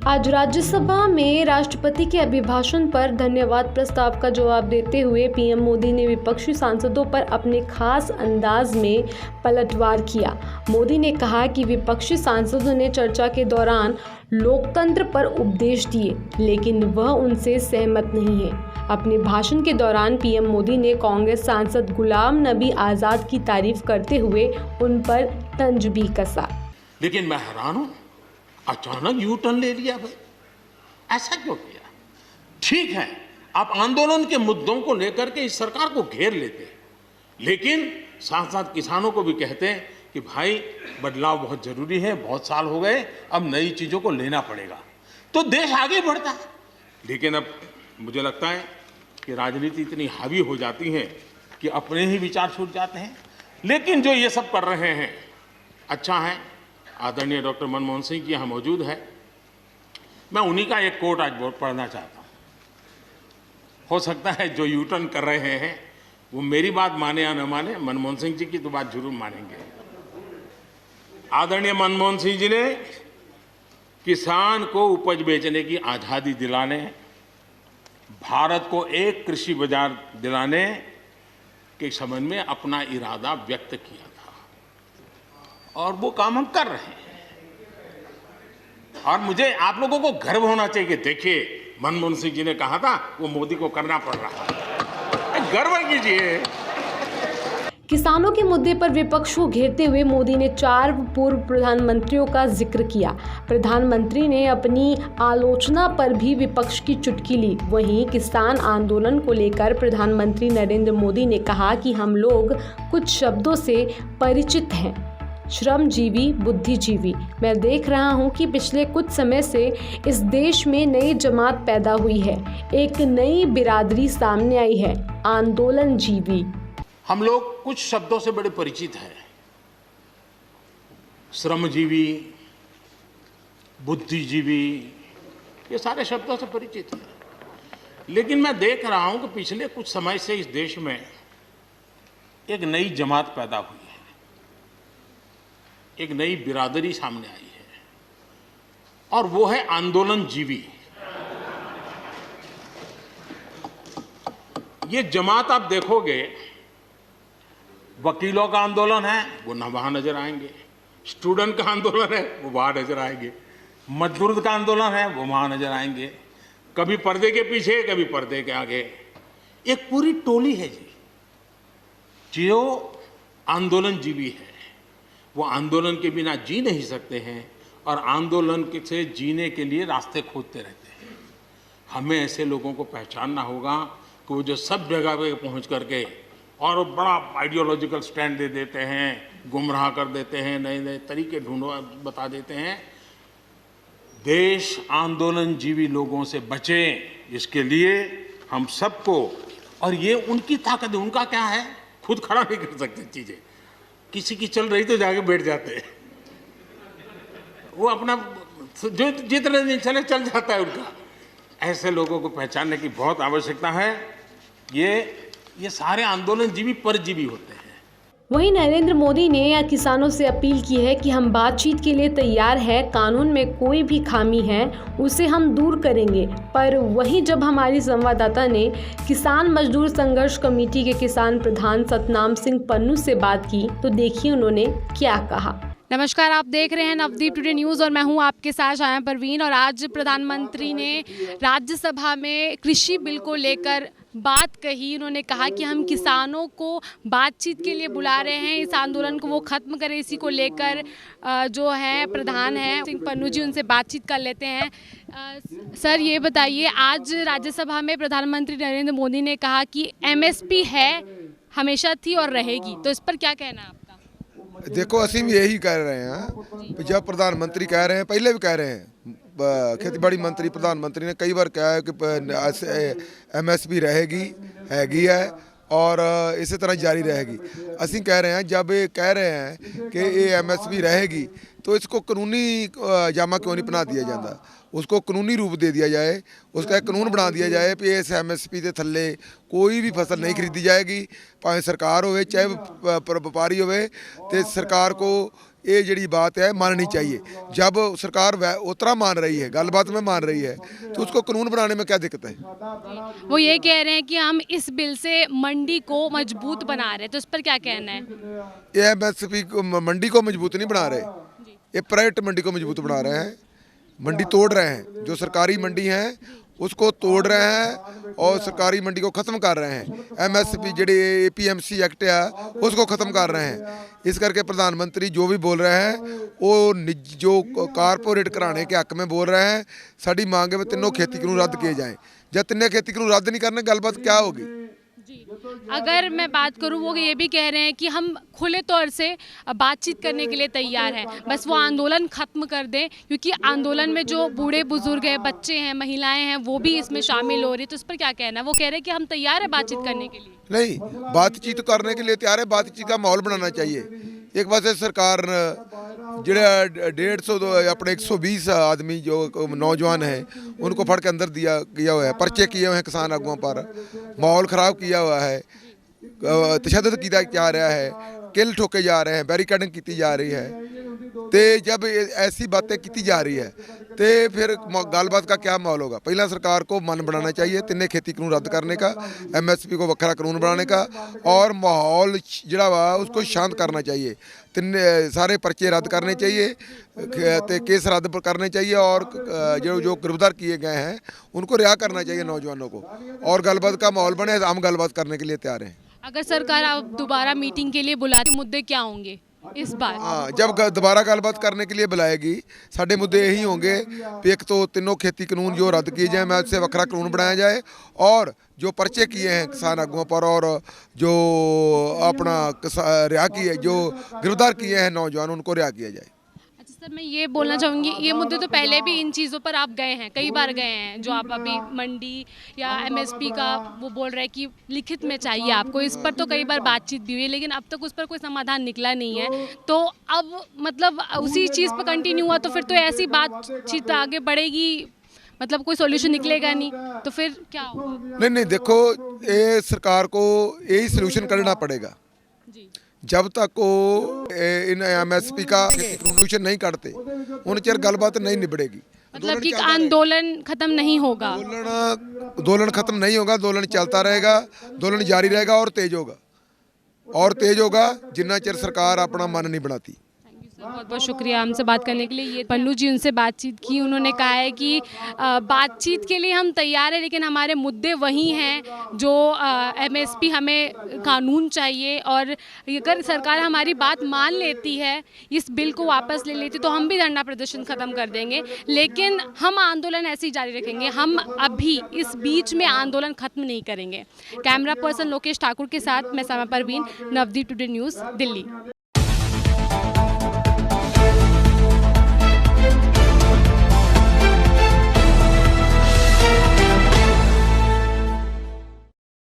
आज राज्यसभा में राष्ट्रपति के अभिभाषण पर धन्यवाद प्रस्ताव का जवाब देते हुए पीएम मोदी ने विपक्षी सांसदों पर अपने खास अंदाज में पलटवार किया। मोदी ने कहा कि विपक्षी सांसदों ने चर्चा के दौरान लोकतंत्र पर उपदेश दिए, लेकिन वह उनसे सहमत नहीं है। अपने भाषण के दौरान पीएम मोदी ने कांग्रेस सांसद गुलाम नबी आज़ाद की तारीफ करते हुए उन पर तंज भी कसा। लेकिन मैं हैरान हूं, अचानक यू टर्न ले लिया भाई, ऐसा क्यों किया? ठीक है, आप आंदोलन के मुद्दों को लेकर के इस सरकार को घेर लेते हैं, लेकिन साथ साथ किसानों को भी कहते हैं कि भाई बदलाव बहुत जरूरी है, बहुत साल हो गए, अब नई चीजों को लेना पड़ेगा, तो देश आगे बढ़ता है। लेकिन अब मुझे लगता है कि राजनीति इतनी हावी हो जाती है कि अपने ही विचार छूट जाते हैं। लेकिन जो ये सब कर रहे हैं अच्छा है। आदरणीय डॉक्टर मनमोहन सिंह जी यहाँ मौजूद है, मैं उन्हीं का एक कोट आज पढ़ना चाहता हूँ। हो सकता है जो यू टर्न कर रहे हैं वो मेरी बात माने या न माने, मनमोहन सिंह जी की तो बात जरूर मानेंगे। आदरणीय मनमोहन सिंह जी ने किसान को उपज बेचने की आज़ादी दिलाने, भारत को एक कृषि बाजार दिलाने के संबंध में अपना इरादा व्यक्त किया था और वो काम हम कर रहे हैं। और मुझे आप लोगों को गर्व होना चाहिए कि देखिए मनमोहन सिंह जी ने कहा था वो मोदी को करना पड़ रहा है, गर्व कीजिए। किसानों के मुद्दे पर विपक्ष को घेरते हुए मोदी ने 4 पूर्व प्रधानमंत्रियों का जिक्र किया। प्रधानमंत्री ने अपनी आलोचना पर भी विपक्ष की चुटकी ली। वहीं किसान आंदोलन को लेकर प्रधानमंत्री नरेंद्र मोदी ने कहा कि हम लोग कुछ शब्दों से परिचित हैं, श्रमजीवी, बुद्धिजीवी। मैं देख रहा हूं कि पिछले कुछ समय से इस देश में नई जमात पैदा हुई है, एक नई बिरादरी सामने आई है, आंदोलन जीवी। हम लोग कुछ शब्दों से बड़े परिचित हैं, श्रमजीवी, बुद्धिजीवी, ये सारे शब्दों से परिचित हैं। लेकिन मैं देख रहा हूं कि पिछले कुछ समय से इस देश में एक नई जमात पैदा हुई है, एक नई बिरादरी सामने आई है, और वो है आंदोलन जीवी। ये जमात आप देखोगे, वकीलों का आंदोलन है वो ना वहां नजर आएंगे, स्टूडेंट का आंदोलन है वो वहां नजर आएंगे, मजदूर का आंदोलन है वो वहां नजर आएंगे, कभी पर्दे के पीछे कभी पर्दे के आगे। एक पूरी टोली है जी जो आंदोलन जीवी है। वो आंदोलन के बिना जी नहीं सकते हैं और आंदोलन से जीने के लिए रास्ते खोजते रहते हैं। हमें ऐसे लोगों को पहचानना होगा कि वो जो सब जगह पे पहुंच करके और बड़ा आइडियोलॉजिकल स्टैंड दे देते हैं, गुमराह कर देते हैं, नए नए तरीके ढूंढो बता देते हैं। देश आंदोलन जीवी लोगों से बचे, इसके लिए हम सबको, और ये उनकी ताकत है। उनका क्या है, खुद खड़ा नहीं कर सकते चीजें, किसी की चल रही तो जाके बैठ जाते हैं, वो अपना जो जितने दिन चले चल जाता है उनका। ऐसे लोगों को पहचानने की बहुत आवश्यकता है। ये सारे आंदोलन जीवी परजीवी होते हैं। वहीं नरेंद्र मोदी ने किसानों से अपील की है कि हम बातचीत के लिए तैयार हैं, कानून में कोई भी खामी है उसे हम दूर करेंगे। पर वहीं जब हमारी संवाददाता ने किसान मजदूर संघर्ष कमेटी के किसान प्रधान सतनाम सिंह पन्नू से बात की तो देखिए उन्होंने क्या कहा। नमस्कार, आप देख रहे हैं नवदीप टुडे न्यूज़ और मैं हूं आपके साथ छाया परवीन। और आज प्रधानमंत्री ने राज्यसभा में कृषि बिल को लेकर बात कही। उन्होंने कहा कि हम किसानों को बातचीत के लिए बुला रहे हैं, इस आंदोलन को वो ख़त्म करें। इसी को लेकर जो है प्रधान हैं सिंह पन्नू जी, उनसे बातचीत कर लेते हैं। सर ये बताइए, आज राज्यसभा में प्रधानमंत्री नरेंद्र मोदी ने कहा कि MSP है, हमेशा थी और रहेगी, तो इस पर क्या कहना है आपका? देखो असीम यही कह रहे हैं, जब प्रधानमंत्री कह रहे हैं, पहले भी कह रहे हैं, खेतीबाड़ी मंत्री प्रधानमंत्री ने कई बार कहा है कि MSP रहेगी, हैगी है और इसी तरह जारी रहेगी। ਅਸੀਂ कह रहे हैं, जब ये कह रहे हैं कि ये MSP रहेगी, तो इसको कानूनी जामा क्यों नहीं बना दिया जाता, उसको कानूनी रूप दे दिया जाए, उसका एक कानून बना दिया जाए कि इस MSP के थल्ले कोई भी फसल नहीं खरीदी जाएगी, भावें सरकार होवे चाहे व्यापारी होवे, तो सरकार को ये जड़ी बात है माननी चाहिए। जब सरकार उतरा मान रही है, गलबात में मान रही है, तो उसको कानून बनाने में क्या दिक्कत है। वो ये कह रहे हैं कि हम इस बिल से मंडी को मजबूत बना रहे हैं, तो इस पर क्या कहना है? ये MSP को मंडी को मजबूत नहीं बना रहे, ये प्राइवेट मंडी को मजबूत बना रहे हैं, मंडी तोड़ रहे हैं। जो सरकारी मंडी है उसको तोड़ रहे हैं और सरकारी मंडी को ख़त्म कर रहे हैं। MSP ਜਿਹੜੇ APMC एक्ट है उसको ख़त्म कर रहे हैं। इस करके प्रधानमंत्री जो भी बोल रहे हैं वो निज जो कारपोरेट घराने के हक में बोल रहे हैं। साड़ी मांग है भी तीनों खेती कानून रद्द किए जाएँ। जब तीनों खेती कानून रद्द नहीं करने गलबात क्या होगी। अगर मैं बात करूं, वो ये भी कह रहे हैं कि हम खुले तौर से बातचीत करने के लिए तैयार हैं, बस वो आंदोलन ख़त्म कर दें, क्योंकि आंदोलन में जो बूढ़े बुजुर्ग हैं, बच्चे हैं, महिलाएं हैं, वो भी इसमें शामिल हो रही है। तो इस पर क्या कहना है? वो कह रहे हैं कि हम तैयार हैं बातचीत करने के लिए। नहीं, बातचीत करने के लिए तैयार है, बातचीत का माहौल बनाना चाहिए। एक पास सरकार ਜਿਹੜਾ 150 अपने 120 आदमी जो नौजवान हैं उनको फड़ के अंदर किया हुआ है, पर्चे किए हुए हैं किसान आगुओं पर, माहौल ख़राब किया हुआ है, तशद्दुद किया जा रहा है, किल ठोके जा रहे हैं, बैरिकेडिंग की जा रही है। तो जब ऐसी बातें की जा रही है तो फिर गलबात का क्या माहौल होगा। पहला सरकार को मन बनाना चाहिए तिन्ने खेती कानून रद्द करने का, MSP को वखरा कानून बनाने का, और माहौल जड़ा वा उसको शांत करना चाहिए। तिन्ने सारे पर्चे रद्द करने चाहिए, तो केस रद्द करने चाहिए, और जो गिरफ्तार किए गए हैं उनको रिहा करना चाहिए नौजवानों को, और गलबात का माहौल बने। हम गलबात करने के लिए तैयार हैं। अगर सरकार आप दोबारा मीटिंग के लिए बुलाती, मुद्दे क्या होंगे इस बार? हाँ, जब दोबारा गलबात करने के लिए बुलाएगी साढ़े मुद्दे यही होंगे कि एक तो तीनों खेती कानून जो रद्द किए जाए, मैं उससे वखरा कानून बनाया जाए, और जो पर्चे किए हैं किसान आगुओं पर और जो अपना रिहा किए, जो गिरफ्तार किए हैं नौजवान, उनको रिहा किया जाए। अच्छा सर, मैं ये बोलना चाहूँगी, ये मुद्दे तो पहले भी इन चीज़ों पर आप गए हैं, कई बार गए हैं, जो आप अभी मंडी या MSP का वो बोल रहे हैं कि लिखित में चाहिए आपको, इस पर तो कई बार बातचीत भी हुई है, लेकिन अब तक उस पर कोई समाधान निकला नहीं है। तो अब मतलब उसी चीज़ पर कंटिन्यू हुआ, तो फिर तो ऐसी बातचीत आगे बढ़ेगी, मतलब कोई सॉल्यूशन निकलेगा नहीं, तो फिर क्या होगा? नहीं, देखो, ये सरकार को यही सलूशन करना पड़ेगा। जी, जब तक वो इन MSP का सलूशन नहीं करते उन चेर गलबात नहीं निबड़ेगी। मतलब कि आंदोलन खत्म नहीं होगा। आंदोलन खत्म नहीं होगा, आंदोलन चलता रहेगा, आंदोलन जारी रहेगा और तेज होगा जिन्ना चेर सरकार अपना मन नहीं बनाती। बहुत बहुत शुक्रिया हमसे बात करने के लिए। ये पन्नू जी, उनसे बातचीत की, उन्होंने कहा है कि बातचीत के लिए हम तैयार हैं, लेकिन हमारे मुद्दे वही हैं जो MSP, हमें कानून चाहिए, और अगर सरकार हमारी बात मान लेती है, इस बिल को वापस ले लेती, तो हम भी धरना प्रदर्शन ख़त्म कर देंगे, लेकिन हम आंदोलन ऐसे ही जारी रखेंगे। हम अभी इस बीच में आंदोलन ख़त्म नहीं करेंगे। कैमरा पर्सन लोकेश ठाकुर के साथ मैं समा परवीन, नवदीप टुडे न्यूज़, दिल्ली।